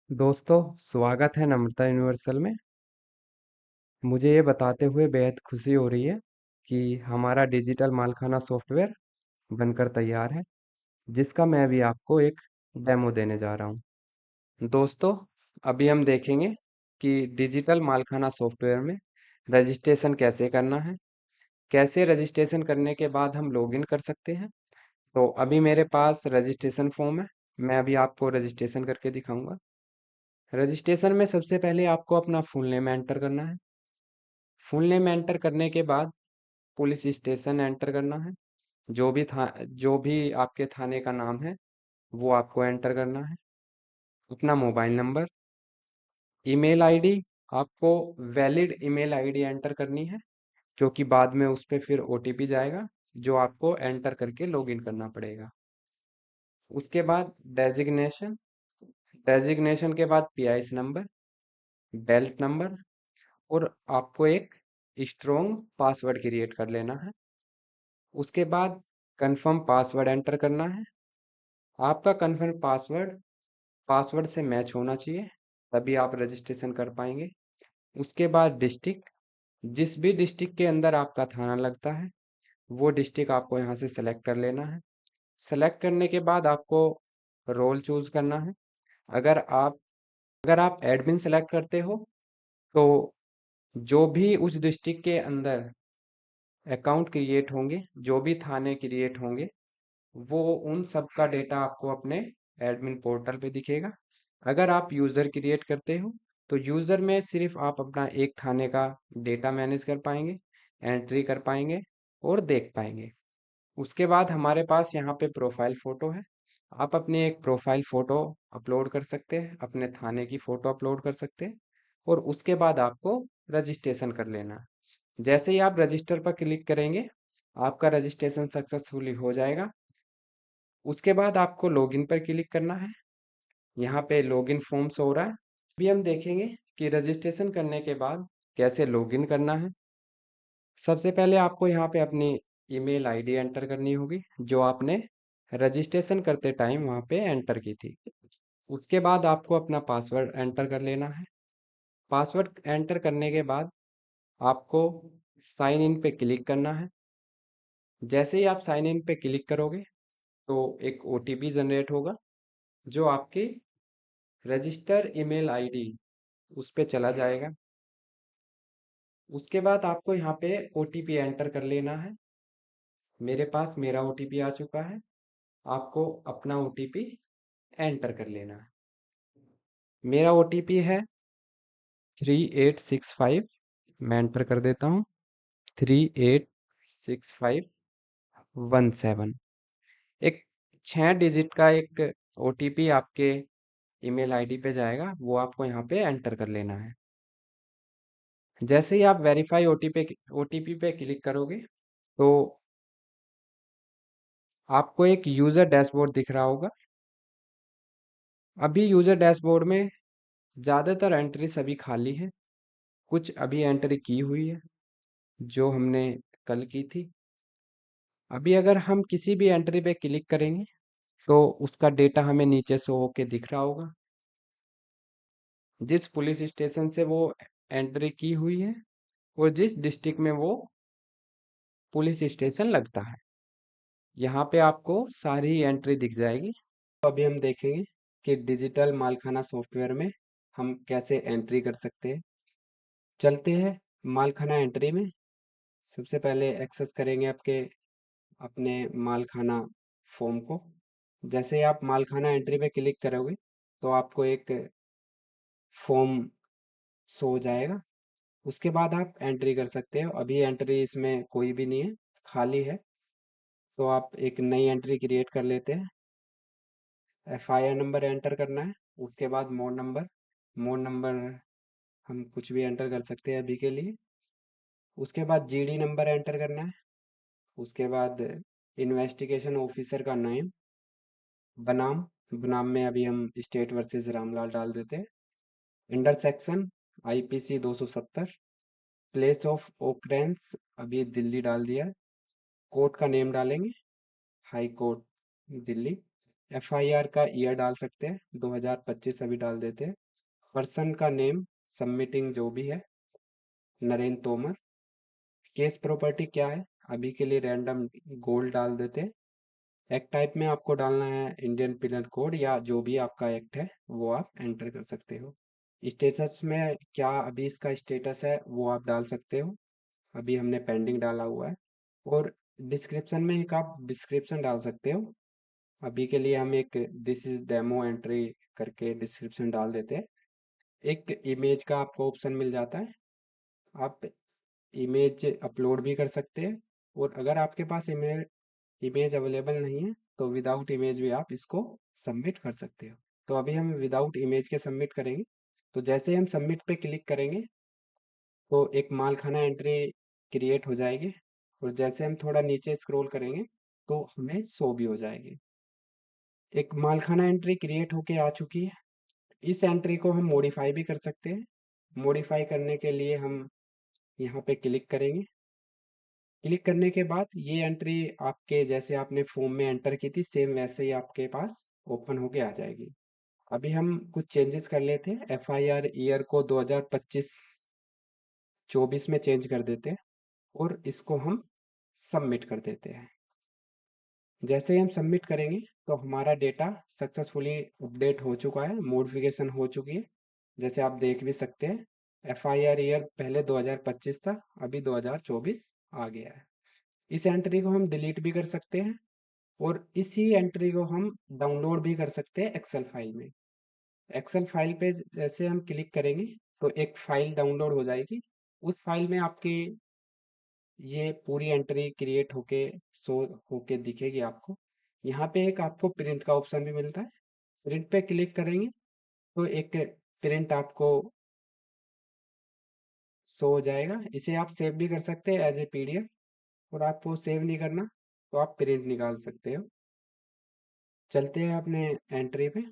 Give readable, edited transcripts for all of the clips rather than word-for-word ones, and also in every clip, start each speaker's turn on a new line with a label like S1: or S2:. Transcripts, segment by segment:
S1: दोस्तों, स्वागत है नम्रता यूनिवर्सल में। मुझे ये बताते हुए बेहद खुशी हो रही है कि हमारा डिजिटल मालखाना सॉफ्टवेयर बनकर तैयार है, जिसका मैं अभी आपको एक डेमो देने जा रहा हूँ। दोस्तों, अभी हम देखेंगे कि डिजिटल मालखाना सॉफ्टवेयर में रजिस्ट्रेशन कैसे करना है, कैसे रजिस्ट्रेशन करने के बाद हम लॉगिन कर सकते हैं। तो अभी मेरे पास रजिस्ट्रेशन फॉर्म है, मैं अभी आपको रजिस्ट्रेशन करके दिखाऊंगा। रजिस्ट्रेशन में सबसे पहले आपको अपना फुल नेम एंटर करना है। फुल नेम एंटर करने के बाद पुलिस स्टेशन एंटर करना है। जो भी आपके थाने का नाम है वो आपको एंटर करना है। अपना मोबाइल नंबर, ईमेल आईडी, आपको वैलिड ईमेल आईडी एंटर करनी है, क्योंकि बाद में उस पर फिर ओटीपी जाएगा जो आपको एंटर करके लॉगिन करना पड़ेगा। उसके बाद डेजिग्नेशन, डेजिग्नेशन के बाद पीआईएस नंबर, बेल्ट नंबर, और आपको एक स्ट्रोंग पासवर्ड क्रिएट कर लेना है। उसके बाद कंफर्म पासवर्ड एंटर करना है। आपका कंफर्म पासवर्ड पासवर्ड से मैच होना चाहिए, तभी आप रजिस्ट्रेशन कर पाएंगे। उसके बाद डिस्ट्रिक्ट, जिस भी डिस्ट्रिक्ट के अंदर आपका थाना लगता है वो डिस्ट्रिक्ट आपको यहाँ से सेलेक्ट कर लेना है। सेलेक्ट करने के बाद आपको रोल चूज करना है। अगर आप अगर आप एडमिन सेलेक्ट करते हो तो जो भी उस डिस्ट्रिक्ट के अंदर अकाउंट क्रिएट होंगे, जो भी थाने क्रिएट होंगे, वो उन सब का डेटा आपको अपने एडमिन पोर्टल पे दिखेगा। अगर आप यूज़र क्रिएट करते हो तो यूज़र में सिर्फ आप अपना एक थाने का डेटा मैनेज कर पाएंगे, एंट्री कर पाएंगे और देख पाएंगे। उसके बाद हमारे पास यहाँ पे प्रोफाइल फ़ोटो है। आप अपनी एक प्रोफाइल फ़ोटो अपलोड कर सकते हैं, अपने थाने की फ़ोटो अपलोड कर सकते हैं, और उसके बाद आपको रजिस्ट्रेशन कर लेना है। जैसे ही आप रजिस्टर पर क्लिक करेंगे, आपका रजिस्ट्रेशन सक्सेसफुली हो जाएगा। उसके बाद आपको लॉगिन पर क्लिक करना है। यहाँ पे लॉगिन फॉर्म शो हो रहा है। अभी हम देखेंगे कि रजिस्ट्रेशन करने के बाद कैसे लॉगिन करना है। सबसे पहले आपको यहाँ पे अपनी ईमेल आईडी एंटर करनी होगी, जो आपने रजिस्ट्रेशन करते टाइम वहाँ पे एंटर की थी। उसके बाद आपको अपना पासवर्ड एंटर कर लेना है। पासवर्ड एंटर करने के बाद आपको साइन इन पे क्लिक करना है। जैसे ही आप साइन इन पे क्लिक करोगे तो एक ओटीपी जनरेट होगा, जो आपकी रजिस्टर ईमेल आईडी उस पे चला जाएगा। उसके बाद आपको यहाँ पे ओटीपी एंटर कर लेना है। मेरे पास मेरा ओटीपी आ चुका है, आपको अपना ओटीपी एंटर कर लेना है। मेरा ओटीपी है 3865, मैं एंटर कर देता हूँ, 386517। एक 6 डिजिट का एक ओटीपी आपके ईमेल आईडी पे जाएगा, वो आपको यहाँ पे एंटर कर लेना है। जैसे ही आप वेरीफाई ओटीपी पे क्लिक करोगे तो आपको एक यूज़र डैशबोर्ड दिख रहा होगा। अभी यूज़र डैशबोर्ड में ज़्यादातर एंट्री सभी खाली है, कुछ अभी एंट्री की हुई है जो हमने कल की थी। अभी अगर हम किसी भी एंट्री पे क्लिक करेंगे तो उसका डेटा हमें नीचे शो होके दिख रहा होगा, जिस पुलिस स्टेशन से वो एंट्री की हुई है और जिस डिस्ट्रिक्ट में वो पुलिस स्टेशन लगता है। यहाँ पे आपको सारी एंट्री दिख जाएगी। तो अभी हम देखेंगे कि डिजिटल मालखाना सॉफ्टवेयर में हम कैसे एंट्री कर सकते हैं। चलते हैं मालखाना एंट्री में। सबसे पहले एक्सेस करेंगे अपने मालखाना फॉर्म को। जैसे ही आप मालखाना एंट्री पे क्लिक करोगे तो आपको एक फॉर्म शो हो जाएगा। उसके बाद आप एंट्री कर सकते हो। अभी एंट्री इसमें कोई भी नहीं है, खाली है, तो आप एक नई एंट्री क्रिएट कर लेते हैं। एफआईआर नंबर एंटर करना है। उसके बाद मोड नंबर हम कुछ भी एंटर कर सकते हैं अभी के लिए। उसके बाद जीडी नंबर एंटर करना है। उसके बाद इन्वेस्टिगेशन ऑफिसर का नेम, बनाम बनाम में अभी हम स्टेट वर्सेस रामलाल डाल देते हैं। Intersection IPC 270। Place of occurrence अभी दिल्ली डाल दिया है। कोर्ट का नेम डालेंगे, हाई कोर्ट दिल्ली। FIR का ईयर डाल सकते हैं, 2025 अभी डाल देते हैं। पर्सन का नेम सबमिटिंग जो भी है, नरेंद्र तोमर। केस प्रॉपर्टी क्या है, अभी के लिए रैंडम गोल्ड डाल देते हैं। एक्ट टाइप में आपको डालना है इंडियन पिनल कोड या जो भी आपका एक्ट है वो आप एंटर कर सकते हो। स्टेटस में क्या अभी इसका स्टेटस है वो आप डाल सकते हो, अभी हमने पेंडिंग डाला हुआ है। और डिस्क्रिप्शन में एक आप डिस्क्रिप्शन डाल सकते हो, अभी के लिए हम एक दिस इज डेमो एंट्री करके डिस्क्रिप्शन डाल देते हैं। एक इमेज का आपको ऑप्शन मिल जाता है, आप इमेज अपलोड भी कर सकते हैं। और अगर आपके पास इमेज इमेज अवेलेबल नहीं है तो विदाउट इमेज भी आप इसको सबमिट कर सकते हो। तो अभी हम विदाउट इमेज के सबमिट करेंगे। तो जैसे हम सबमिट पे क्लिक करेंगे तो एक मालखाना एंट्री क्रिएट हो जाएगी, और जैसे हम थोड़ा नीचे स्क्रॉल करेंगे तो हमें शो भी हो जाएगी। एक मालखाना एंट्री क्रिएट होके आ चुकी है। इस एंट्री को हम मॉडिफाई भी कर सकते हैं। मॉडिफाई करने के लिए हम यहाँ पे क्लिक करेंगे। क्लिक करने के बाद ये एंट्री आपके जैसे आपने फॉर्म में एंटर की थी सेम वैसे ही आपके पास ओपन होके आ जाएगी। अभी हम कुछ चेंजेस कर लेते हैं, FIR ईयर को 2025-24 में चेंज कर देते हैं और इसको हम सबमिट कर देते हैं। जैसे ही हम सबमिट करेंगे तो हमारा डेटा सक्सेसफुली अपडेट हो चुका है, मॉडिफिकेशन हो चुकी है। जैसे आप देख भी सकते हैं, FIR ईयर पहले 2025 था, अभी 2024 आ गया है। इस एंट्री को हम डिलीट भी कर सकते हैं और इसी एंट्री को हम डाउनलोड भी कर सकते हैं एक्सेल फाइल में। एक्सेल फाइल पे जैसे हम क्लिक करेंगे तो एक फाइल डाउनलोड हो जाएगी। उस फाइल में आपकी ये पूरी एंट्री क्रिएट होके शो होके दिखेगी आपको। यहाँ पे एक आपको प्रिंट का ऑप्शन भी मिलता है, प्रिंट पे क्लिक करेंगे तो एक प्रिंट आपको शो हो जाएगा। इसे आप सेव भी कर सकते हैं एज ए PDF, और आपको सेव नहीं करना तो आप प्रिंट निकाल सकते हो। चलते हैं अपने एंट्री पे।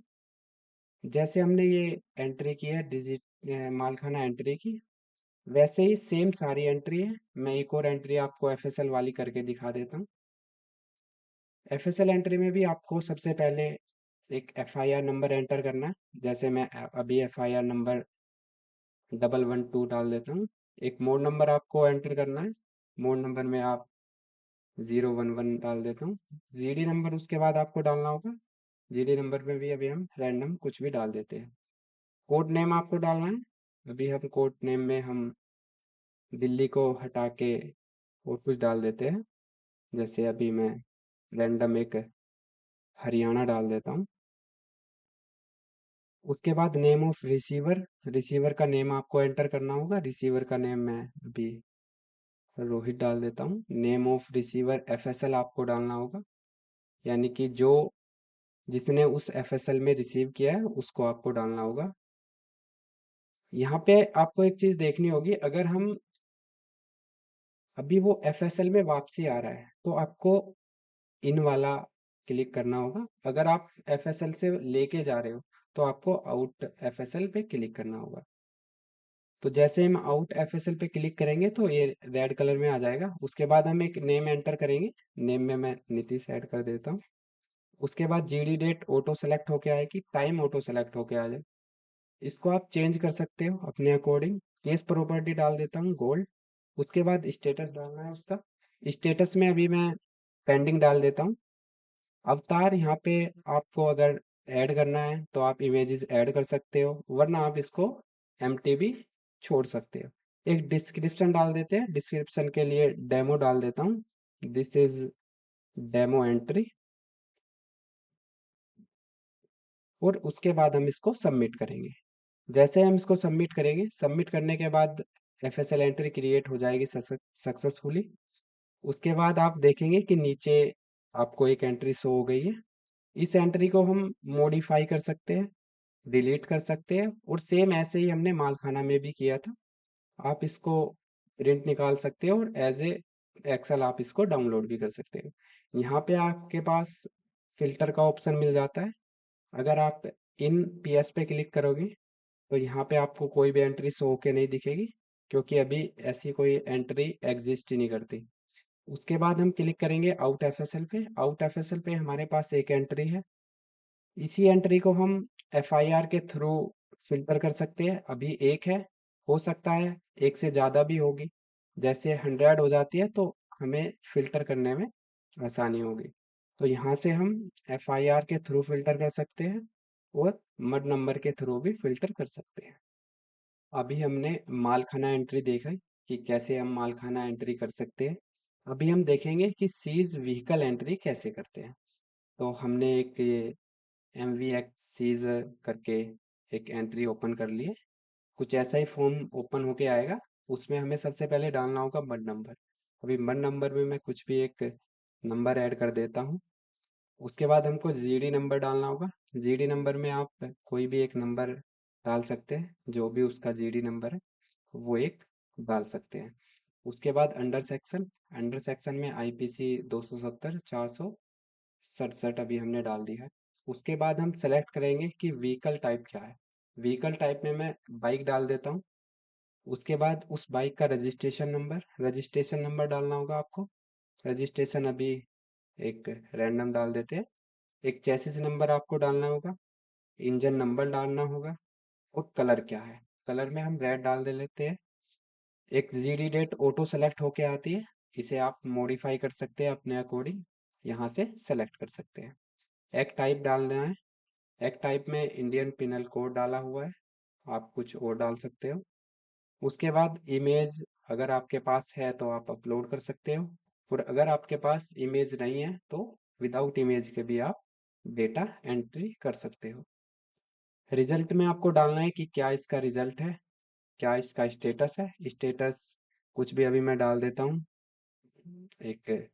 S1: जैसे हमने ये एंट्री की है मालखाना एंट्री की, वैसे ही सेम सारी एंट्री है। मैं एक और एंट्री आपको FSL वाली करके दिखा देता हूँ। FSL एंट्री में भी आपको सबसे पहले एक FIR नंबर एंटर करना है। जैसे मैं अभी FIR नंबर 112 डाल देता हूँ। एक मोड नंबर आपको एंटर करना है, मोड नंबर में आप 011 डाल देता हूँ। GD नंबर उसके बाद आपको डालना होगा, GD नंबर में भी अभी हम रैंडम कुछ भी डाल देते हैं। कोड नेम आपको डालना है, अभी हम कोड नेम में हम दिल्ली को हटा के और कुछ डाल देते हैं। जैसे अभी मैं रैंडम एक हरियाणा डाल देता हूँ। उसके बाद नेम ऑफ रिसीवर, रिसीवर का नेम आपको एंटर करना होगा। रिसीवर का नेम मैं अभी रोहित डाल देता हूँ। नेम ऑफ रिसीवर FSL आपको डालना होगा, यानी कि जो जिसने उस FSL में रिसीव किया है उसको आपको डालना होगा। यहाँ पे आपको एक चीज देखनी होगी, अगर हम अभी वो FSL में वापसी आ रहा है तो आपको इन वाला क्लिक करना होगा। अगर आप FSL से लेके जा रहे हो तो आपको आउट FSL पे क्लिक करना होगा। तो जैसे हम आउट FSL पे क्लिक करेंगे तो ये रेड कलर में आ जाएगा। उसके बाद हम एक नेम एंटर करेंगे, नेम में मैं नीतीश ऐड कर देता हूँ। उसके बाद GD डेट ऑटो सेलेक्ट होके आएगी, टाइम ऑटो सेलेक्ट होके आ जाए। इसको आप चेंज कर सकते हो अपने अकॉर्डिंग। केस प्रॉपर्टी डाल देता हूँ गोल्ड। उसके बाद स्टेटस डालना है उसका। स्टेटस में अभी मैं पेंडिंग डाल देता हूँ। अवतार यहाँ पे आपको अगर ऐड करना है तो आप इमेजेस ऐड कर सकते हो, वरना आप इसको एम्प्टी भी छोड़ सकते हो। एक डिस्क्रिप्शन डाल देते हैं, डिस्क्रिप्शन के लिए डेमो डाल देता हूँ, दिस इज डेमो एंट्री। और उसके बाद हम इसको सबमिट करेंगे। जैसे हम इसको सबमिट करेंगे, सबमिट करने के बाद FSL एंट्री क्रिएट हो जाएगी सक्सेसफुली। उसके बाद आप देखेंगे कि नीचे आपको एक एंट्री शो हो गई है। इस एंट्री को हम मॉडिफाई कर सकते हैं, डिलीट कर सकते हैं, और सेम ऐसे ही हमने मालखाना में भी किया था। आप इसको प्रिंट निकाल सकते हो और एज ए एक्सेल आप इसको डाउनलोड भी कर सकते हो। यहाँ पे आपके पास फिल्टर का ऑप्शन मिल जाता है। अगर आप इन PS पे क्लिक करोगे तो यहाँ पे आपको कोई भी एंट्री शो होके नहीं दिखेगी, क्योंकि अभी ऐसी कोई एंट्री एग्जिस्ट ही नहीं करती। उसके बाद हम क्लिक करेंगे आउट FSL पे। आउट FSL पे हमारे पास एक एंट्री है, इसी एंट्री को हम एफआईआर के थ्रू फिल्टर कर सकते हैं। अभी एक है, हो सकता है एक से ज़्यादा भी होगी। जैसे 100 हो जाती है तो हमें फिल्टर करने में आसानी होगी। तो यहाँ से हम एफआईआर के थ्रू फिल्टर कर सकते हैं और मड नंबर के थ्रू भी फिल्टर कर सकते हैं। अभी हमने मालखाना एंट्री देखा है कि कैसे हम मालखाना एंट्री कर सकते हैं। अभी हम देखेंगे कि सीज व्हीकल एंट्री कैसे करते हैं। तो हमने एक ये एम वी एक्स सीज करके एक एंट्री ओपन कर लिए। कुछ ऐसा ही फॉर्म ओपन होके आएगा। उसमें हमें सबसे पहले डालना होगा मड नंबर। अभी मड नंबर में मैं कुछ भी एक नंबर ऐड कर देता हूँ। उसके बाद हमको जीडी नंबर डालना होगा। जीडी नंबर में आप कोई भी एक नंबर डाल सकते हैं, जो भी उसका जीडी नंबर है वो एक डाल सकते हैं। उसके बाद अंडर सेक्शन में आईपीसी 270 467 अभी हमने डाल दिया है। उसके बाद हम सेलेक्ट करेंगे कि व्हीकल टाइप क्या है। व्हीकल टाइप में मैं बाइक डाल देता हूँ। उसके बाद उस बाइक का रजिस्ट्रेशन नंबर डालना होगा आपको। रजिस्ट्रेशन अभी एक रैंडम डाल देते हैं। एक चेसिस नंबर आपको डालना होगा। इंजन नंबर डालना होगा। और कलर क्या है, कलर में हम रेड डाल दे लेते हैं। एक जीडी डेट ऑटो सेलेक्ट होके आती है, इसे आप मॉडिफाई कर सकते हैं अपने अकॉर्डिंग, यहाँ से सेलेक्ट कर सकते हैं। एक टाइप डालना है। एक टाइप में इंडियन पिनल कोड डाला हुआ है, आप कुछ और डाल सकते हो। उसके बाद इमेज अगर आपके पास है तो आप अपलोड कर सकते हो, और अगर आपके पास इमेज नहीं है तो विदाउट इमेज के भी आप डेटा एंट्री कर सकते हो। रिजल्ट में आपको डालना है कि क्या इसका रिजल्ट है, क्या इसका स्टेटस है। स्टेटस कुछ भी अभी मैं डाल देता हूँ। एक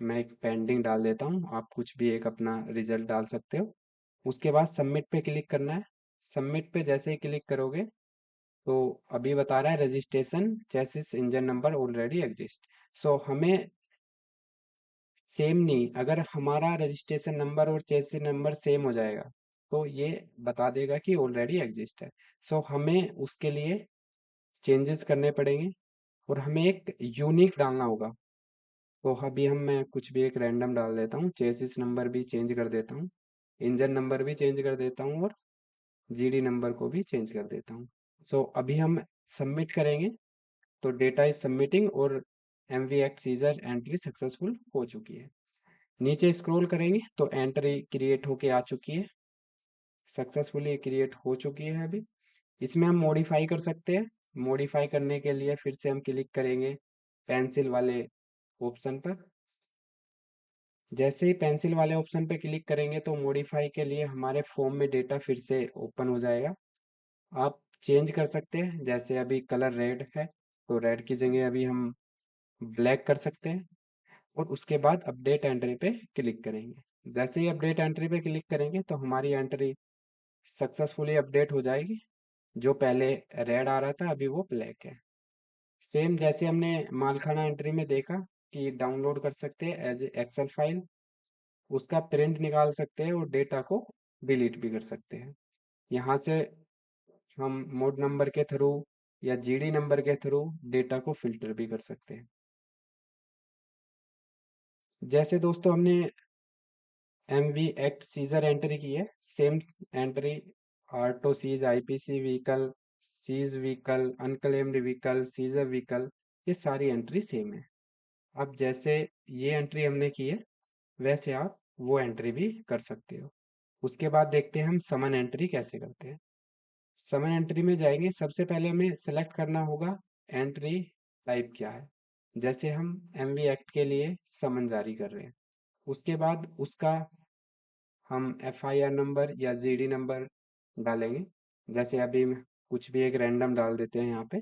S1: मैं एक पेंडिंग डाल देता हूँ, आप कुछ भी एक अपना रिजल्ट डाल सकते हो। उसके बाद सबमिट पे क्लिक करना है। सबमिट पे जैसे ही क्लिक करोगे तो अभी बता रहा है registration chassis engine number already exist. So हमें सेम नहीं, अगर हमारा रजिस्ट्रेशन नंबर और चेसिस नंबर सेम हो जाएगा तो ये बता देगा कि ऑलरेडी एग्जिस्ट है। सो हमें उसके लिए चेंजेस करने पड़ेंगे और हमें एक यूनिक डालना होगा। तो अभी मैं कुछ भी एक रैंडम डाल देता हूँ। चेसिस नंबर भी चेंज कर देता हूँ, इंजन नंबर भी चेंज कर देता हूँ, और जीडी नंबर को भी चेंज कर देता हूँ। सो अभी हम सबमिट करेंगे तो डेटा इज सबमिटिंग और M V X seizure entry successful हो चुकी है। नीचे स्क्रॉल करेंगे तो एंट्री क्रिएट होके आ चुकी है, सक्सेसफुली क्रिएट हो चुकी है। अभी इसमें हम मॉडिफाई कर सकते हैं। मॉडिफाई करने के लिए फिर से हम क्लिक करेंगे पेंसिल वाले ऑप्शन पर। जैसे ही पेंसिल वाले ऑप्शन पे क्लिक करेंगे तो मॉडिफाई के लिए हमारे फॉर्म में डेटा फिर से ओपन हो जाएगा। आप चेंज कर सकते हैं, जैसे अभी कलर रेड है तो रेड की जगह अभी हम ब्लैक कर सकते हैं। और उसके बाद अपडेट एंट्री पे क्लिक करेंगे। जैसे ही अपडेट एंट्री पे क्लिक करेंगे तो हमारी एंट्री सक्सेसफुली अपडेट हो जाएगी। जो पहले रेड आ रहा था अभी वो ब्लैक है। सेम जैसे हमने मालखाना एंट्री में देखा कि डाउनलोड कर सकते हैं एज एक्सेल फाइल, उसका प्रिंट निकाल सकते हैं और डेटा को डिलीट भी कर सकते हैं। यहाँ से हम मोड नंबर के थ्रू या जीडी नंबर के थ्रू डेटा को फिल्टर भी कर सकते हैं। जैसे दोस्तों हमने M V act seizure entry की है, same entry RTO seize IPC vehicle, seize vehicle, unclaimed vehicle, seizure vehicle, ये सारी एंट्री सेम है। अब जैसे ये एंट्री हमने की है वैसे आप वो एंट्री भी कर सकते हो। उसके बाद देखते हैं हम समन एंट्री कैसे करते हैं। समन एंट्री में जाएंगे, सबसे पहले हमें सेलेक्ट करना होगा एंट्री टाइप क्या है। जैसे हम एमवी एक्ट के लिए समन जारी कर रहे हैं, उसके बाद उसका हम एफआईआर नंबर या जीडी नंबर डालेंगे। जैसे अभी कुछ भी एक रैंडम डाल देते हैं यहाँ पे।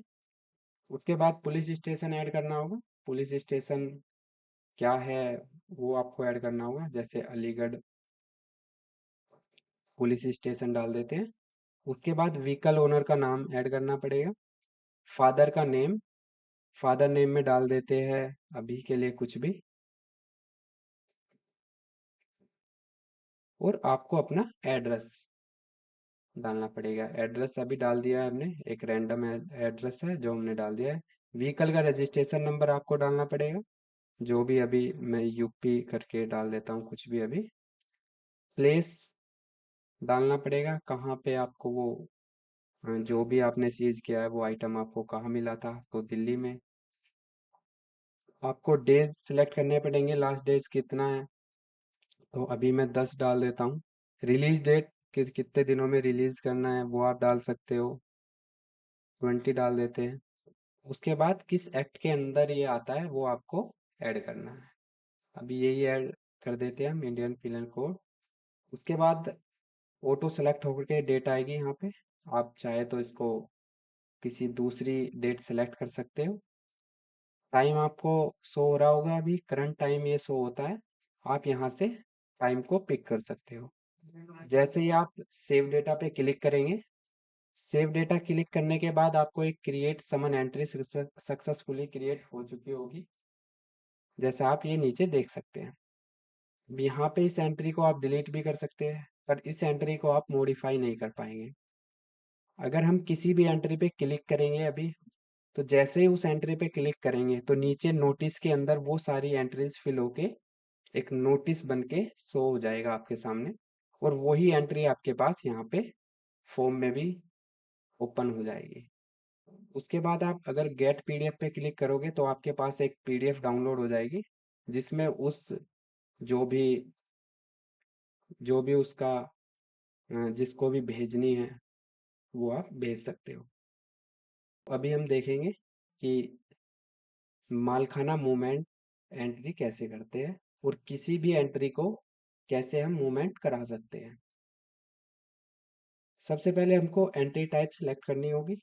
S1: उसके बाद पुलिस स्टेशन ऐड करना होगा। पुलिस स्टेशन क्या है वो आपको ऐड करना होगा, जैसे अलीगढ़ पुलिस स्टेशन डाल देते हैं। उसके बाद व्हीकल ओनर का नाम ऐड करना पड़ेगा। फादर का नेम, फादर नेम में डाल देते हैं अभी के लिए कुछ भी। और आपको अपना एड्रेस डालना पड़ेगा। एड्रेस अभी डाल दिया है हमने, एक रैंडम एड्रेस है जो हमने डाल दिया है। व्हीकल का रजिस्ट्रेशन नंबर आपको डालना पड़ेगा, जो भी अभी मैं यूपी करके डाल देता हूँ कुछ भी अभी। प्लेस डालना पड़ेगा, कहाँ पे आपको वो जो भी आपने सीज किया है वो आइटम आपको कहाँ मिला था, तो दिल्ली में। आपको डेज सिलेक्ट करने पड़ेंगे, लास्ट डेज कितना है, तो अभी मैं 10 डाल देता हूँ। रिलीज डेट कितने दिनों में रिलीज करना है वो आप डाल सकते हो, 20 डाल देते हैं। उसके बाद किस एक्ट के अंदर ये आता है वो आपको ऐड करना है, अभी यही ऐड कर देते हैं हम, इंडियन पिनल कोड। उसके बाद ऑटो सेलेक्ट होकर के डेट आएगी यहाँ पे, आप चाहे तो इसको किसी दूसरी डेट सेलेक्ट कर सकते हो। टाइम आपको शो हो रहा होगा, अभी करंट टाइम ये शो होता है, आप यहाँ से टाइम को पिक कर सकते हो। जैसे ही आप सेव डेटा पे क्लिक करेंगे, सेव डेटा क्लिक करने के बाद आपको एक क्रिएट समन एंट्री सक्सेसफुली क्रिएट हो चुकी होगी, जैसे आप ये नीचे देख सकते हैं। अब यहाँ पे इस एंट्री को आप डिलीट भी कर सकते हैं, पर इस एंट्री को आप मॉडिफाई नहीं कर पाएंगे। अगर हम किसी भी एंट्री पे क्लिक करेंगे अभी, तो जैसे ही उस एंट्री पे क्लिक करेंगे तो नीचे नोटिस के अंदर वो सारी एंट्रीज फिल होके एक नोटिस बन के शो हो जाएगा आपके सामने, और वही एंट्री आपके पास यहाँ पे फॉर्म में भी ओपन हो जाएगी। उसके बाद आप अगर गेट पीडीएफ पे क्लिक करोगे तो आपके पास एक पीडीएफ डाउनलोड हो जाएगी, जिसमें उस जो भी जो भी उसका जिसको भी भेजनी है वो आप भेज सकते हो। अभी हम देखेंगे कि मालखाना मूवमेंट एंट्री कैसे करते हैं और किसी भी एंट्री को कैसे हम मूवमेंट करा सकते हैं। सबसे पहले हमको एंट्री टाइप सेलेक्ट करनी होगी,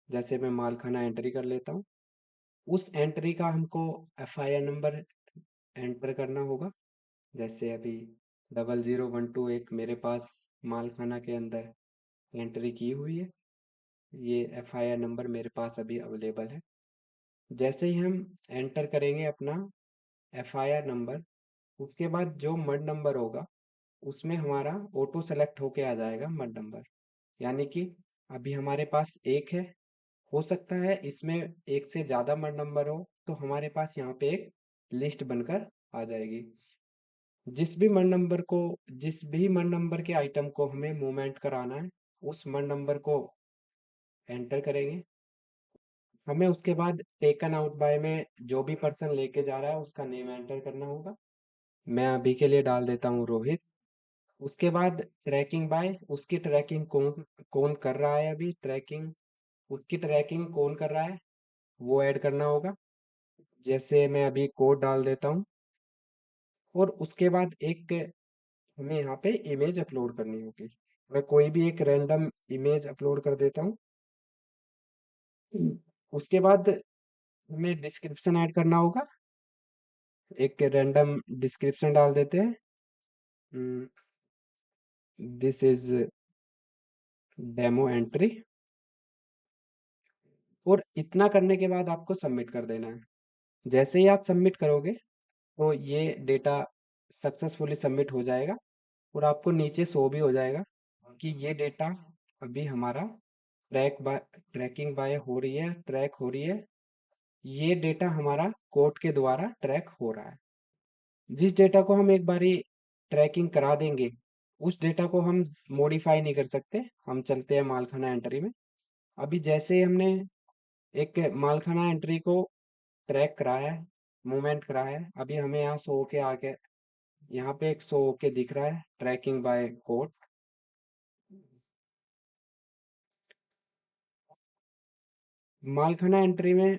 S1: जैसे मैं मालखाना एंट्री कर लेता हूँ। उस एंट्री का हमको एफआईआर नंबर एंटर करना होगा, जैसे अभी 001 एक मेरे पास मालखाना के अंदर एंट्री की हुई है, ये एफआईआर नंबर मेरे पास अभी अवेलेबल है। जैसे ही हम एंटर करेंगे अपना एफआईआर नंबर, उसके बाद जो मड नंबर होगा उसमें हमारा ऑटो सेलेक्ट होके आ जाएगा मड नंबर, यानी कि अभी हमारे पास एक है, हो सकता है इसमें एक से ज़्यादा मड नंबर हो, तो हमारे पास यहाँ पे एक लिस्ट बनकर आ जाएगी। जिस भी मड नंबर के आइटम को हमें मूवमेंट कराना है, उस मड नंबर को एंटर करेंगे। हमें उसके बाद टेकन आउट बाय में जो भी पर्सन लेके जा रहा है उसका नेम एंटर करना होगा, मैं अभी के लिए डाल देता हूँ रोहित। उसके बाद ट्रैकिंग बाय, उसकी ट्रैकिंग कौन कौन कर रहा है, अभी ट्रैकिंग उसकी ट्रैकिंग कौन कर रहा है वो ऐड करना होगा, जैसे मैं अभी कोड डाल देता हूँ। और उसके बाद एक हमें यहाँ पे इमेज अपलोड करनी होगी, मैं कोई भी एक रैंडम इमेज अपलोड कर देता हूँ। उसके बाद हमें डिस्क्रिप्शन ऐड करना होगा, एक रैंडम डिस्क्रिप्शन डाल देते हैं, दिस इज डेमो एंट्री, और इतना करने के बाद आपको सबमिट कर देना है। जैसे ही आप सबमिट करोगे तो ये डेटा सक्सेसफुली सबमिट हो जाएगा, और आपको नीचे शो भी हो जाएगा कि ये डेटा अभी हमारा ट्रैकिंग बाय हो रही है, ट्रैक हो रही है, ये डेटा हमारा कोर्ट के द्वारा ट्रैक हो रहा है। जिस डेटा को हम एक बारी ट्रैकिंग करा देंगे, उस डेटा को हम मॉडिफाई नहीं कर सकते। हम चलते हैं मालखाना एंट्री में। अभी जैसे ही हमने एक मालखाना एंट्री को ट्रैक करा है, मूवमेंट करा है, अभी हमें यहाँ शो के आगे यहाँ पे एक शो के दिख रहा है ट्रैकिंग बाय कोड। मालखाना एंट्री में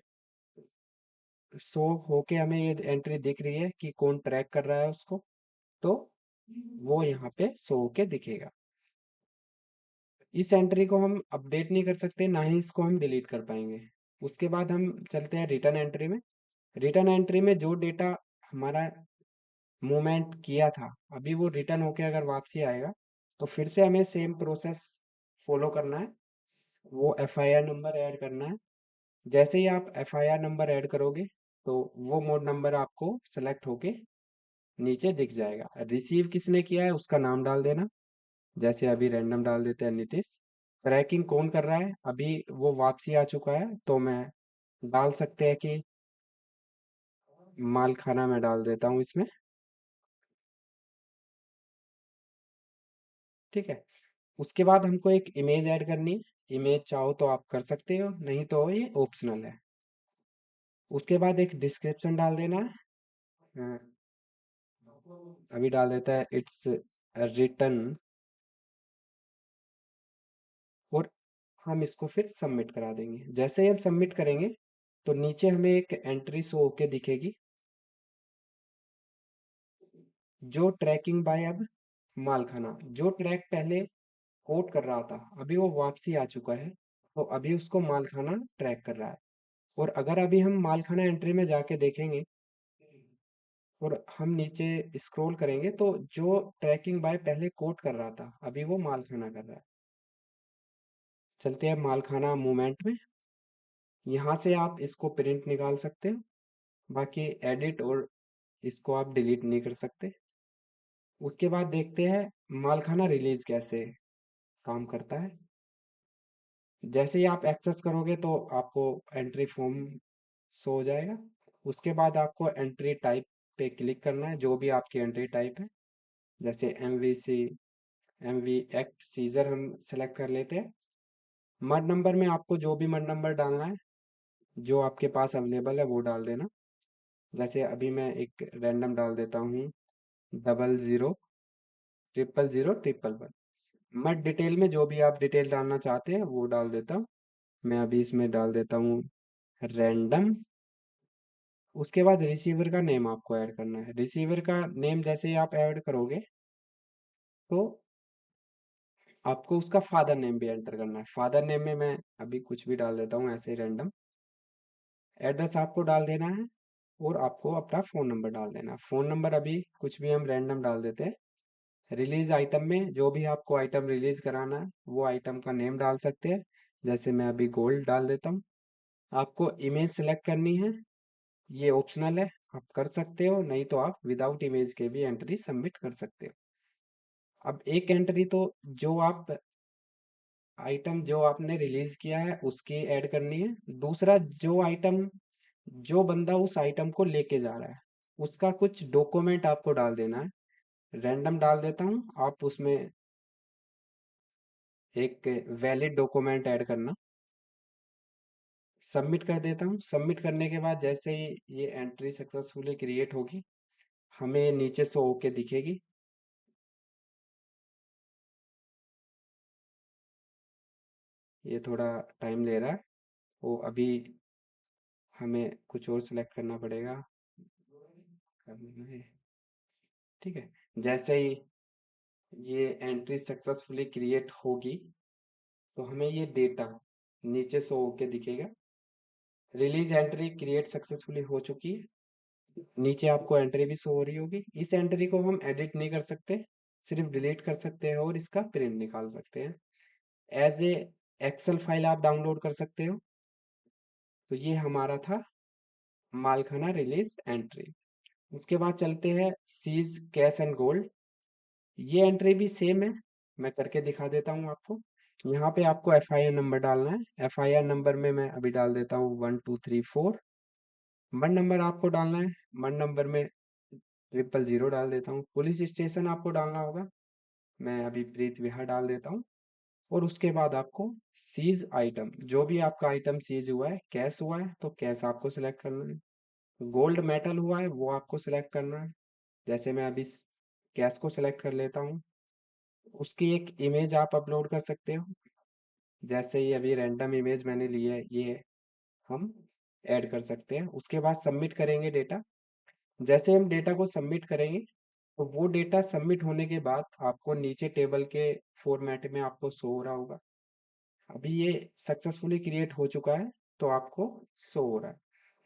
S1: शो होके हमें ये एंट्री दिख रही है कि कौन ट्रैक कर रहा है उसको, तो वो यहाँ पे शो होके दिखेगा। इस एंट्री को हम अपडेट नहीं कर सकते, ना ही इसको हम डिलीट कर पाएंगे। उसके बाद हम चलते हैं रिटर्न एंट्री में। रिटर्न एंट्री में जो डेटा हमारा मूवमेंट किया था, अभी वो रिटर्न होके अगर वापसी आएगा तो फिर से हमें सेम प्रोसेस फॉलो करना है, वो एफआईआर नंबर ऐड करना है। जैसे ही आप एफआईआर नंबर ऐड करोगे तो वो मोड नंबर आपको सेलेक्ट होके नीचे दिख जाएगा। रिसीव किसने किया है उसका नाम डाल देना, जैसे अभी रैंडम डाल देते हैं नीतीश। ट्रैकिंग कौन कर रहा है, अभी वो वापसी आ चुका है, तो मैं डाल सकते हैं कि माल खाना मैं डाल देता हूँ इसमें। ठीक है। उसके बाद हमको एक इमेज ऐड करनी है। इमेज चाहो तो आप कर सकते हो, नहीं तो ये ऑप्शनल है। उसके बाद एक डिस्क्रिप्शन डाल देना है। अभी डाल देता है इट्स रिटर्न, और हम इसको फिर सबमिट करा देंगे। जैसे ही हम सबमिट करेंगे तो नीचे हमें एक एंट्री शो होके दिखेगी, जो ट्रैकिंग बाय अब मालखाना। जो ट्रैक पहले कोट कर रहा था, अभी वो वापसी आ चुका है, तो अभी उसको मालखाना ट्रैक कर रहा है। और अगर अभी हम मालखाना एंट्री में जाके देखेंगे और हम नीचे स्क्रॉल करेंगे, तो जो ट्रैकिंग बाय पहले कोट कर रहा था, अभी वो मालखाना कर रहा है। चलते हैं मालखाना मूवमेंट में। यहाँ से आप इसको प्रिंट निकाल सकते हो, बाकी एडिट और इसको आप डिलीट नहीं कर सकते। उसके बाद देखते हैं मालखाना रिलीज कैसे काम करता है। जैसे ही आप एक्सेस करोगे तो आपको एंट्री फॉर्म शो हो जाएगा। उसके बाद आपको एंट्री टाइप पे क्लिक करना है, जो भी आपकी एंट्री टाइप है। जैसे MVC, MVX सीजर हम सेलेक्ट कर लेते हैं। मड नंबर में आपको जो भी मड नंबर डालना है, जो आपके पास अवेलेबल है वो डाल देना। जैसे अभी मैं एक रैंडम डाल देता हूँ, 00000011। मैं डिटेल में जो भी आप डिटेल डालना चाहते हैं वो डाल देता हूँ। मैं अभी इसमें डाल देता हूँ रैंडम। उसके बाद रिसीवर का नेम आपको ऐड करना है। रिसीवर का नेम जैसे ही आप ऐड करोगे तो आपको उसका फादर नेम भी एंटर करना है। फादर नेम में मैं अभी कुछ भी डाल देता हूँ ऐसे ही रैंडम। एड्रेस आपको डाल देना है और आपको अपना फ़ोन नंबर डाल देना है। फ़ोन नंबर अभी कुछ भी हम रैंडम डाल देते हैं। रिलीज आइटम में जो भी आपको आइटम रिलीज कराना है वो आइटम का नेम डाल सकते हैं। जैसे मैं अभी गोल्ड डाल देता हूँ। आपको इमेज सेलेक्ट करनी है, ये ऑप्शनल है, आप कर सकते हो, नहीं तो आप विदाउट इमेज के भी एंट्री सबमिट कर सकते हो। अब एक एंट्री तो जो आप आइटम जो आपने रिलीज किया है उसकी ऐड करनी है। दूसरा, जो आइटम, जो बंदा उस आइटम को लेके जा रहा है उसका कुछ डॉक्यूमेंट आपको डाल देना है। रैंडम डाल देता हूँ, आप उसमें एक वैलिड डॉक्यूमेंट ऐड करना। सबमिट कर देता हूँ। सबमिट करने के बाद जैसे ही ये एंट्री सक्सेसफुली क्रिएट होगी, हमें नीचे शो होके दिखेगी। ये थोड़ा टाइम ले रहा है, वो अभी हमें कुछ और सिलेक्ट करना पड़ेगा। ठीक है। जैसे ही ये एंट्री सक्सेसफुली क्रिएट होगी तो हमें ये डेटा नीचे शो होके दिखेगा। रिलीज एंट्री क्रिएट सक्सेसफुली हो चुकी है। नीचे आपको एंट्री भी शो हो रही होगी। इस एंट्री को हम एडिट नहीं कर सकते, सिर्फ डिलीट कर सकते हैं और इसका प्रिंट निकाल सकते हैं। एज ए एक्सेल फाइल आप डाउनलोड कर सकते हो। तो ये हमारा था मालखाना रिलीज एंट्री। उसके बाद चलते हैं सीज कैश एंड गोल्ड। ये एंट्री भी सेम है, मैं करके दिखा देता हूँ आपको। यहाँ पे आपको FIR नंबर डालना है। FIR नंबर में मैं अभी डाल देता हूँ 1234। मन नंबर आपको डालना है। मन नंबर में 000 डाल देता हूँ। पुलिस स्टेशन आपको डालना होगा, मैं अभी प्रीत विहार डाल देता हूँ। और उसके बाद आपको सीज आइटम, जो भी आपका आइटम सीज हुआ है, कैश हुआ है तो कैश आपको सिलेक्ट करना है। गोल्ड मेटल हुआ है वो आपको सिलेक्ट करना है। जैसे मैं अभी कैश को सिलेक्ट कर लेता हूँ। उसकी एक इमेज आप अपलोड कर सकते हो। जैसे ही अभी रैंडम इमेज मैंने ली है, ये हम ऐड कर सकते हैं। उसके बाद सबमिट करेंगे डेटा। जैसे हम डेटा को सबमिट करेंगे तो वो डेटा सबमिट होने के बाद आपको नीचे टेबल के फॉर्मेट में आपको शो हो रहा होगा। अभी ये सक्सेसफुली क्रिएट हो चुका है तो आपको शो हो रहा है।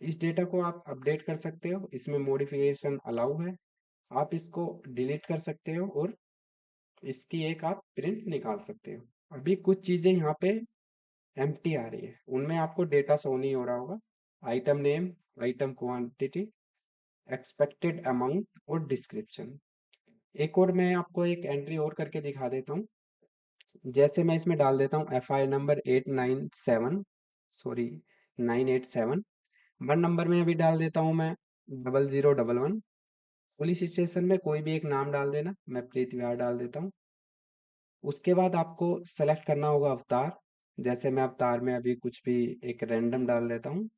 S1: इस डेटा को आप अपडेट कर सकते हो, इसमें मॉडिफिकेशन अलाउ है। आप इसको डिलीट कर सकते हो और इसकी एक आप प्रिंट निकाल सकते हो। अभी कुछ चीजें यहाँ पे एम्प्टी आ रही है, उनमें आपको डेटा शो नहीं हो रहा होगा। Item name, item quantity, expected amount और डिस्क्रिप्शन। एक और मैं आपको एक एंट्री और करके दिखा देता हूँ। जैसे मैं इसमें डाल देता हूँ FIR number 897, sorry 987। One number में अभी डाल देता हूँ मैं 0011। पुलिस स्टेशन में कोई भी एक नाम डाल देना, मैं प्रीत विहार डाल देता हूँ।
S2: उसके बाद आपको सेलेक्ट करना होगा अवतार। जैसे मैं अवतार में अभी कुछ भी एक रैंडम डाल लेता हूँ।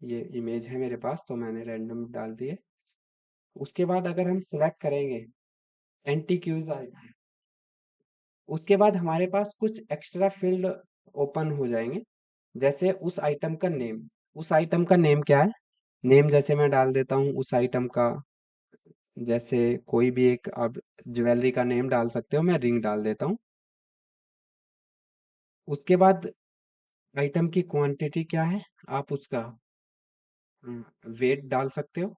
S2: ये इमेज है मेरे पास तो मैंने रैंडम डाल दिए। उसके बाद अगर हम सिलेक्ट करेंगे एंटी क्यूज आएगा। उसके बाद हमारे पास कुछ एक्स्ट्रा फील्ड ओपन हो जाएंगे। जैसे उस आइटम का नेम। उस आइटम का नेम क्या है? नेम जैसे मैं डाल देता हूँ उस आइटम का। जैसे कोई भी एक आप ज्वेलरी का नेम डाल सकते हो, मैं रिंग डाल देता हूँ। उसके बाद आइटम की क्वांटिटी क्या है, आप उसका वेट डाल सकते हो।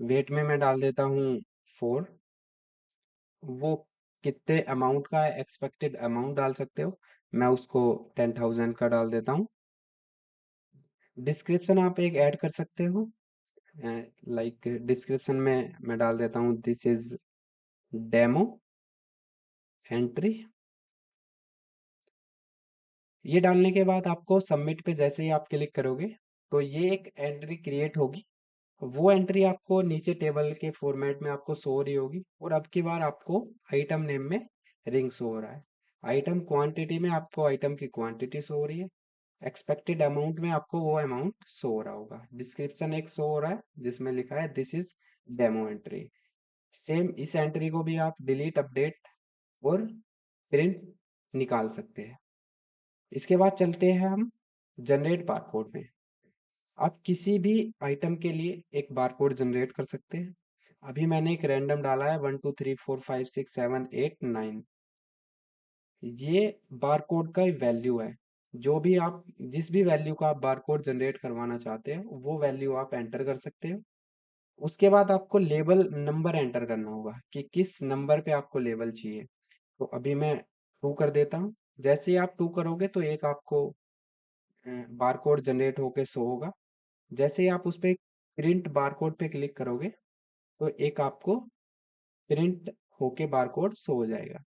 S2: वेट में मैं डाल देता हूँ 4। वो कितने अमाउंट का है, एक्सपेक्टेड अमाउंट डाल सकते हो। मैं उसको 10,000 का डाल देता हूँ। डिस्क्रिप्शन आप एक ऐड कर सकते हो। लाइक डिस्क्रिप्शन में मैं डाल देता हूँ दिस इज डेमो एंट्री। ये डालने के बाद आपको सबमिट पे जैसे ही आप क्लिक करोगे तो ये एक एंट्री क्रिएट होगी। वो एंट्री आपको नीचे टेबल के फॉर्मेट में आपको शो हो रही होगी, और अब की बार आपको आइटम नेम में रिंग शो हो रहा है। आइटम क्वांटिटी में आपको आइटम की क्वांटिटी शो हो रही है। एक्सपेक्टेड अमाउंट में आपको वो अमाउंट शो हो रहा होगा। डिस्क्रिप्शन एक शो हो रहा है जिसमें लिखा है this is demo entry. Same इस एंट्री को भी आप डिलीट, अपडेट और प्रिंट निकाल सकते हैं। इसके बाद चलते हैं हम जनरेट बारकोड में। आप किसी भी आइटम के लिए एक बारकोड जनरेट कर सकते हैं। अभी मैंने एक रैंडम डाला है 1 2 3 4 5 6 7 8 9। ये बारकोड का वैल्यू है। जो भी आप जिस भी वैल्यू का आप बारकोड जनरेट करवाना चाहते हो वो वैल्यू आप एंटर कर सकते हो। उसके बाद आपको लेबल नंबर एंटर करना होगा कि किस नंबर पे आपको लेबल चाहिए। तो अभी मैं 2 कर देता हूँ। जैसे ही आप 2 करोगे तो एक आपको बारकोड जनरेट होके शो होगा। जैसे ही आप उस पे प्रिंट बारकोड पे क्लिक करोगे तो एक आपको प्रिंट होके बारकोड शो हो जाएगा।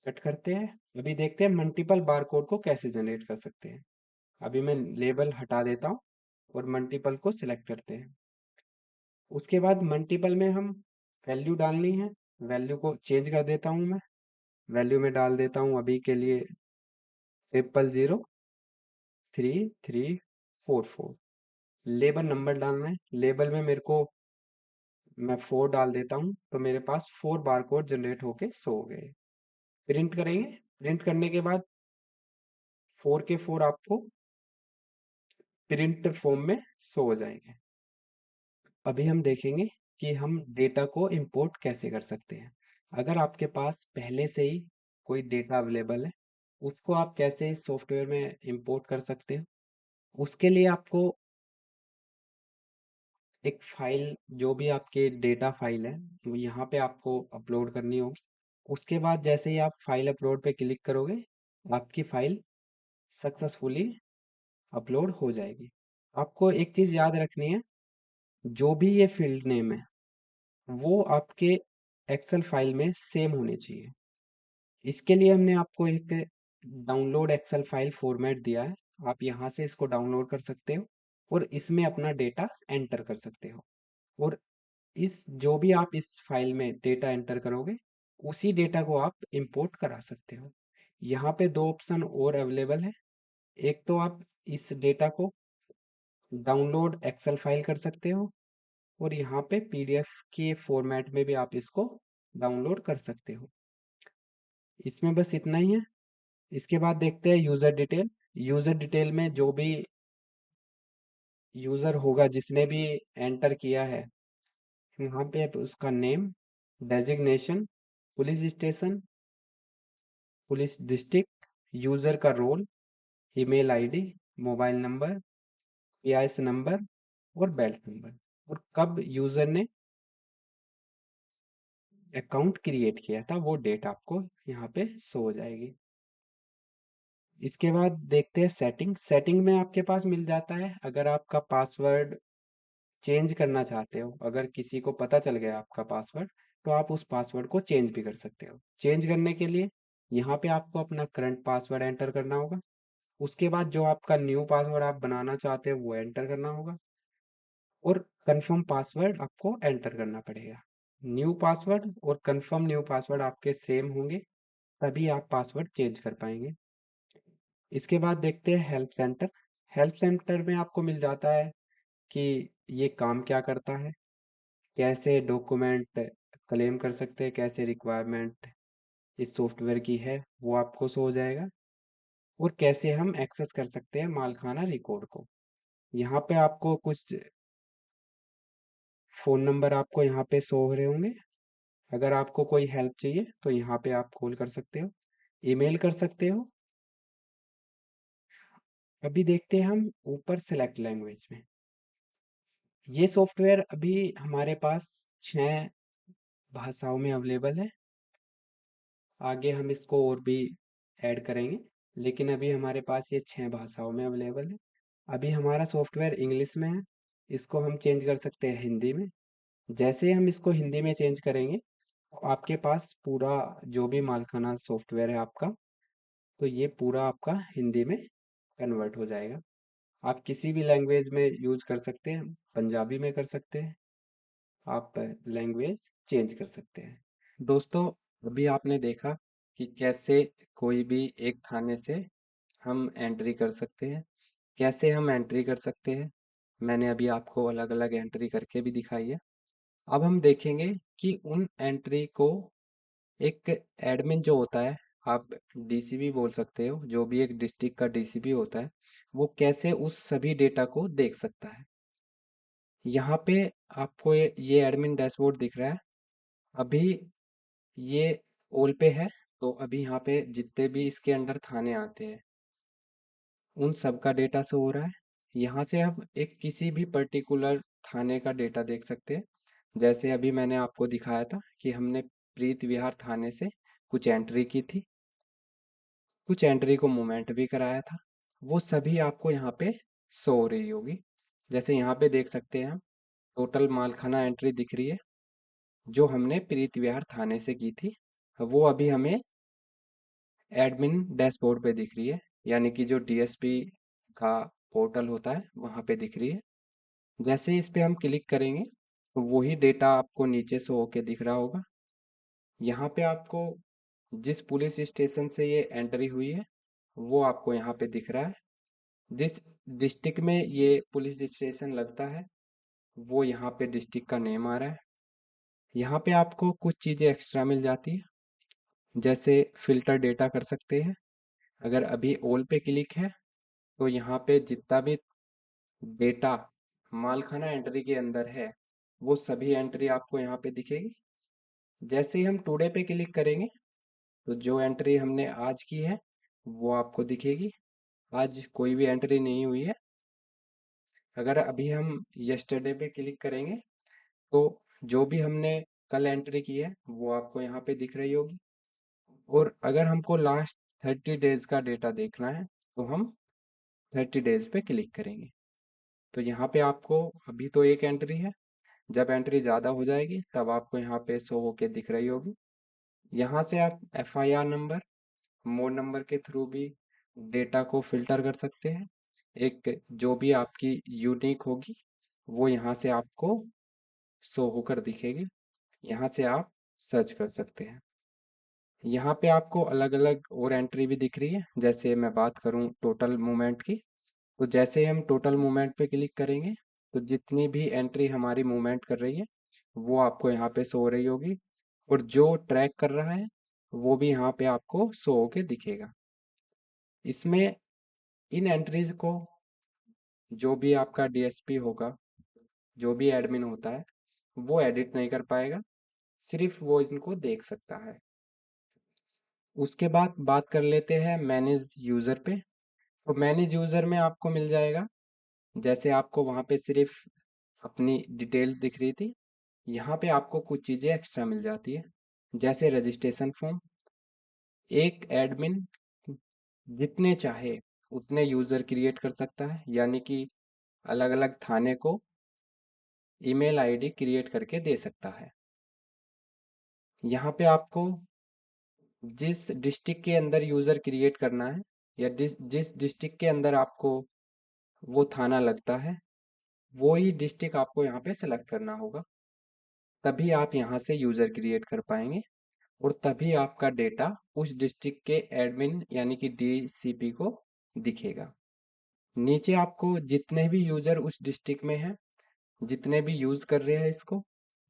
S2: कट करते हैं। अभी देखते हैं मल्टीपल बारकोड को कैसे जनरेट कर सकते हैं। अभी मैं लेबल हटा देता हूँ और मल्टीपल को सिलेक्ट करते हैं। उसके बाद मल्टीपल में हम वैल्यू डालनी है। वैल्यू को चेंज कर देता हूँ मैं। वैल्यू में डाल देता हूँ अभी के लिए 0003344। लेबल नंबर डालना है। लेबल में मेरे को मैं 4 डाल देता हूँ तो मेरे पास 4 बारकोड जनरेट होके शो हो गए। प्रिंट करेंगे। प्रिंट करने के बाद 4 के 4 आपको प्रिंट फॉर्म में शो हो जाएंगे। अभी हम देखेंगे कि हम डेटा को इंपोर्ट कैसे कर सकते हैं। अगर आपके पास पहले से ही कोई डेटा अवेलेबल है उसको आप कैसे इस सॉफ्टवेयर में इंपोर्ट कर सकते हो। उसके लिए आपको एक फाइल, जो भी आपके डेटा फाइल है वो यहाँ पे आपको अपलोड करनी होगी। उसके बाद जैसे ही आप फाइल अपलोड पे क्लिक करोगे आपकी फाइल सक्सेसफुली अपलोड हो जाएगी। आपको एक चीज़ याद रखनी है, जो भी ये फील्ड नेम है वो आपके एक्सेल फाइल में सेम होने चाहिए। इसके लिए हमने आपको एक डाउनलोड एक्सेल फाइल फॉर्मेट दिया है। आप यहाँ से इसको डाउनलोड कर सकते हो और इसमें अपना डेटा एंटर कर सकते हो। और इस जो भी आप इस फाइल में डेटा एंटर करोगे उसी डेटा को आप इंपोर्ट करा सकते हो। यहाँ पे 2 ऑप्शन और अवेलेबल है। एक तो आप इस डेटा को डाउनलोड एक्सेल फाइल कर सकते हो, और यहाँ पे पीडीएफ के फॉर्मेट में भी आप इसको डाउनलोड कर सकते हो। इसमें बस इतना ही है। इसके बाद देखते हैं यूज़र डिटेल। यूज़र डिटेल में जो भी यूज़र होगा जिसने भी एंटर किया है यहाँ पे आप उसका name, designation, police station, police district, user का role, email ID, mobile number, PIS number और बेल्ट नंबर, और कब यूज़र ने अकाउंट क्रिएट किया था वो डेट आपको यहाँ पे शो हो जाएगी। इसके बाद देखते हैं सेटिंग। सेटिंग में आपके पास मिल जाता है अगर आपका पासवर्ड चेंज करना चाहते हो, अगर किसी को पता चल गया आपका पासवर्ड तो आप उस पासवर्ड को चेंज भी कर सकते हो। चेंज करने के लिए यहाँ पे आपको अपना करंट पासवर्ड एंटर करना होगा। उसके बाद जो आपका न्यू पासवर्ड आप बनाना चाहते हो वो एंटर करना होगा, और कंफर्म पासवर्ड आपको एंटर करना पड़ेगा। न्यू पासवर्ड और कंफर्म न्यू पासवर्ड आपके सेम होंगे, तभी आप पासवर्ड चेंज कर पाएंगे। इसके बाद देखते हैं हेल्प सेंटर। हेल्प सेंटर में आपको मिल जाता है कि ये काम क्या करता है, कैसे डॉक्यूमेंट क्लेम कर सकते हैं, कैसे रिक्वायरमेंट इस सॉफ्टवेयर की है वो आपको शो हो जाएगा, और कैसे हम एक्सेस कर सकते हैं मालखाना रिकॉर्ड को। यहाँ पे आपको कुछ फ़ोन नंबर आपको यहाँ पे शो हो रहे होंगे। अगर आपको कोई हेल्प चाहिए तो यहाँ पे आप कॉल कर सकते हो, ईमेल कर सकते हो। अभी देखते हैं हम ऊपर सेलेक्ट लैंग्वेज में। ये सॉफ्टवेयर अभी हमारे पास 6 भाषाओं में अवेलेबल है। आगे हम इसको और भी ऐड करेंगे, लेकिन अभी हमारे पास ये 6 भाषाओं में अवेलेबल है। अभी हमारा सॉफ्टवेयर इंग्लिश में है, इसको हम चेंज कर सकते हैं हिंदी में। जैसे हम इसको हिंदी में चेंज करेंगे तो आपके पास पूरा जो भी मालखाना सॉफ्टवेयर है आपका, तो ये पूरा आपका हिंदी में कन्वर्ट हो जाएगा। आप किसी भी लैंग्वेज में यूज कर सकते हैं, पंजाबी में कर सकते हैं, आप लैंग्वेज चेंज कर सकते हैं। दोस्तों, अभी आपने देखा कि कैसे कोई भी एक थाने से हम एंट्री कर सकते हैं, कैसे हम एंट्री कर सकते हैं। मैंने अभी आपको अलग अलग एंट्री करके भी दिखाई है। अब हम देखेंगे कि उन एंट्री को एक एडमिन जो होता है, आप डीसीपी बोल सकते हो, जो भी एक डिस्ट्रिक्ट का डीसीपी होता है, वो कैसे उस सभी डेटा को देख सकता है। यहाँ पे आपको ये एडमिन डैशबोर्ड दिख रहा है। अभी ये ऑल पे है, तो अभी यहाँ पे जितने भी इसके अंडर थाने आते हैं उन सब का डेटा शो हो रहा है। यहाँ से आप एक किसी भी पर्टिकुलर थाने का डेटा देख सकते हैं। जैसे अभी मैंने आपको दिखाया था कि हमने प्रीत विहार थाने से कुछ एंट्री की थी, कुछ एंट्री को मूवमेंट भी कराया था, वो सभी आपको यहाँ पे शो हो रही होगी। जैसे यहाँ पे देख सकते हैं हम, टोटल मालखाना एंट्री दिख रही है जो हमने प्रीत विहार थाने से की थी, वो अभी हमें एडमिन डैशबोर्ड पे दिख रही है, यानी कि जो डीएसपी का पोर्टल होता है वहाँ पे दिख रही है। जैसे ही इस पे हम क्लिक करेंगे तो वही डेटा आपको नीचे शो होके दिख रहा होगा। यहाँ पे आपको जिस पुलिस स्टेशन से ये एंट्री हुई है वो आपको यहाँ पे दिख रहा है। जिस डिस्ट्रिक्ट में ये पुलिस स्टेशन लगता है वो यहाँ पे डिस्ट्रिक्ट का नेम आ रहा है। यहाँ पे आपको कुछ चीज़ें एक्स्ट्रा मिल जाती है, जैसे फिल्टर डेटा कर सकते हैं। अगर अभी ऑल पे क्लिक है तो यहाँ पे जितना भी डेटा मालखाना एंट्री के अंदर है वो सभी एंट्री आपको यहाँ पे दिखेगी। जैसे ही हम टुडे पे क्लिक करेंगे तो जो एंट्री हमने आज की है वो आपको दिखेगी। आज कोई भी एंट्री नहीं हुई है। अगर अभी हम यस्टरडे पे क्लिक करेंगे तो जो भी हमने कल एंट्री की है वो आपको यहाँ पे दिख रही होगी। और अगर हमको लास्ट 30 डेज का डेटा देखना है तो हम 30 डेज पे क्लिक करेंगे। तो यहाँ पे आपको अभी तो एक एंट्री है, जब एंट्री ज़्यादा हो जाएगी तब आपको यहाँ पे शो होके दिख रही होगी। यहाँ से आप एफआईआर नंबर, मोड नंबर के थ्रू भी डेटा को फिल्टर कर सकते हैं। एक जो भी आपकी यूनिक होगी वो यहाँ से आपको शो होकर दिखेगी। यहाँ से आप सर्च कर सकते हैं। यहाँ पे आपको अलग अलग और एंट्री भी दिख रही है। जैसे मैं बात करूँ टोटल मूवमेंट की, तो जैसे ही हम टोटल मूवमेंट पे क्लिक करेंगे तो जितनी भी एंट्री हमारी मूवमेंट कर रही है वो आपको यहाँ पे शो हो रही होगी, और जो ट्रैक कर रहा है वो भी यहाँ पे आपको शो होके दिखेगा। इसमें इन एंट्रीज को जो भी आपका डीएसपी होगा, जो भी एडमिन होता है, वो एडिट नहीं कर पाएगा, सिर्फ वो इनको देख सकता है। उसके बाद बात कर लेते हैं मैनेज यूज़र पे। तो मैनेज यूज़र में आपको मिल जाएगा, जैसे आपको वहाँ पे सिर्फ अपनी डिटेल दिख रही थी, यहाँ पे आपको कुछ चीज़ें एक्स्ट्रा मिल जाती है। जैसे रजिस्ट्रेशन फॉर्म, एक एडमिन जितने चाहे उतने यूज़र क्रिएट कर सकता है, यानी कि अलग अलग थाने को ईमेल आईडी क्रिएट करके दे सकता है। यहाँ पे आपको जिस डिस्ट्रिक्ट के अंदर यूज़र क्रिएट करना है, या जिस डिस्ट्रिक्ट के अंदर आपको वो थाना लगता है, वो ही डिस्ट्रिक्ट आपको यहाँ पे सेलेक्ट करना होगा। तभी आप यहाँ से यूज़र क्रिएट कर पाएंगे और तभी आपका डेटा उस डिस्ट्रिक्ट के एडमिन यानी कि डीसीपी को दिखेगा। नीचे आपको जितने भी यूज़र उस डिस्ट्रिक्ट में हैं, जितने भी यूज़ कर रहे हैं इसको,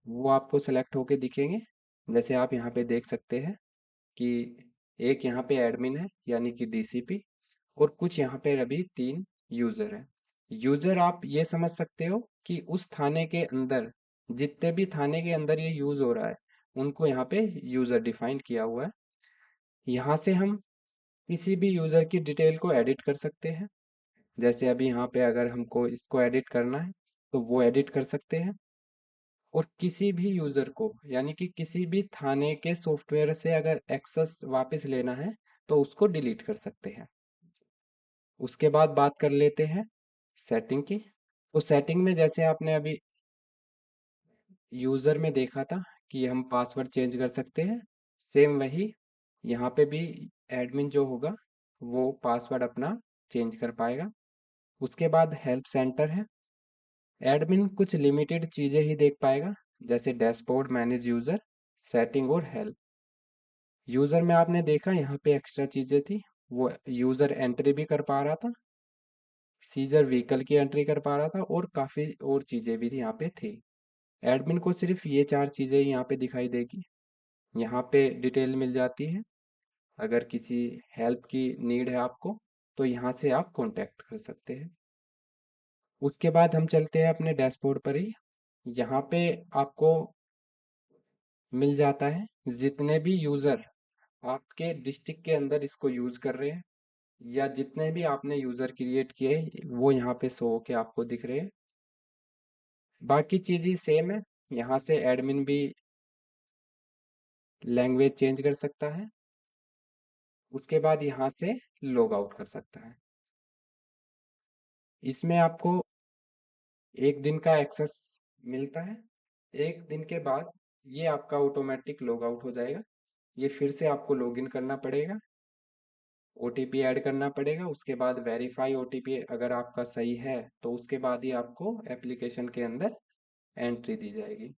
S2: वो आपको सेलेक्ट होके दिखेंगे। जैसे आप यहाँ पे देख सकते हैं कि एक यहाँ पे एडमिन है यानी कि डीसीपी, और कुछ यहाँ पे अभी 3 यूज़र हैं। यूज़र आप ये समझ सकते हो कि उस थाने के अंदर, जितने भी थाने के अंदर ये यूज़ हो रहा है, उनको यहाँ पे यूज़र डिफाइन किया हुआ है। यहाँ से हम किसी भी यूज़र की डिटेल को एडिट कर सकते हैं। जैसे अभी यहाँ पे अगर हमको इसको एडिट करना है तो वो एडिट कर सकते हैं। और किसी भी यूज़र को यानी कि किसी भी थाने के सॉफ्टवेयर से अगर एक्सेस वापस लेना है तो उसको डिलीट कर सकते हैं। उसके बाद बात कर लेते हैं सेटिंग की। तो सेटिंग में जैसे आपने अभी यूज़र में देखा था कि हम पासवर्ड चेंज कर सकते हैं, सेम वही यहाँ पे भी एडमिन जो होगा वो पासवर्ड अपना चेंज कर पाएगा। उसके बाद हेल्प सेंटर है। एडमिन कुछ लिमिटेड चीज़ें ही देख पाएगा, जैसे डैशबोर्ड, मैनेज यूज़र, सेटिंग और हेल्प। यूज़र में आपने देखा यहाँ पे एक्स्ट्रा चीज़ें थी, वो यूज़र एंट्री भी कर पा रहा था, सीजर व्हीकल की एंट्री कर पा रहा था, और काफ़ी और चीज़ें भी यहाँ पे थी। एडमिन को सिर्फ ये 4 चीज़ें यहाँ पे दिखाई देगी। यहाँ पे डिटेल मिल जाती है। अगर किसी हेल्प की नीड है आपको तो यहाँ से आप कांटेक्ट कर सकते हैं। उसके बाद हम चलते हैं अपने डैशबोर्ड पर ही। यहाँ पे आपको मिल जाता है जितने भी यूज़र आपके डिस्ट्रिक्ट के अंदर इसको यूज़ कर रहे हैं, या जितने भी आपने यूज़र क्रिएट किए वो यहाँ पे शो होके आपको दिख रहे हैं। बाकी चीज़ें सेम है। यहाँ से एडमिन भी लैंग्वेज चेंज कर सकता है। उसके बाद यहाँ से लॉग आउट कर सकता है। इसमें आपको 1 दिन का एक्सेस मिलता है। 1 दिन के बाद ये आपका ऑटोमेटिक लॉग आउट हो जाएगा। ये फिर से आपको लॉगिन करना पड़ेगा, ओटीपी ऐड करना पड़ेगा। उसके बाद वेरीफाई ओटीपी अगर आपका सही है तो उसके बाद ही आपको एप्लीकेशन के अंदर एंट्री दी जाएगी।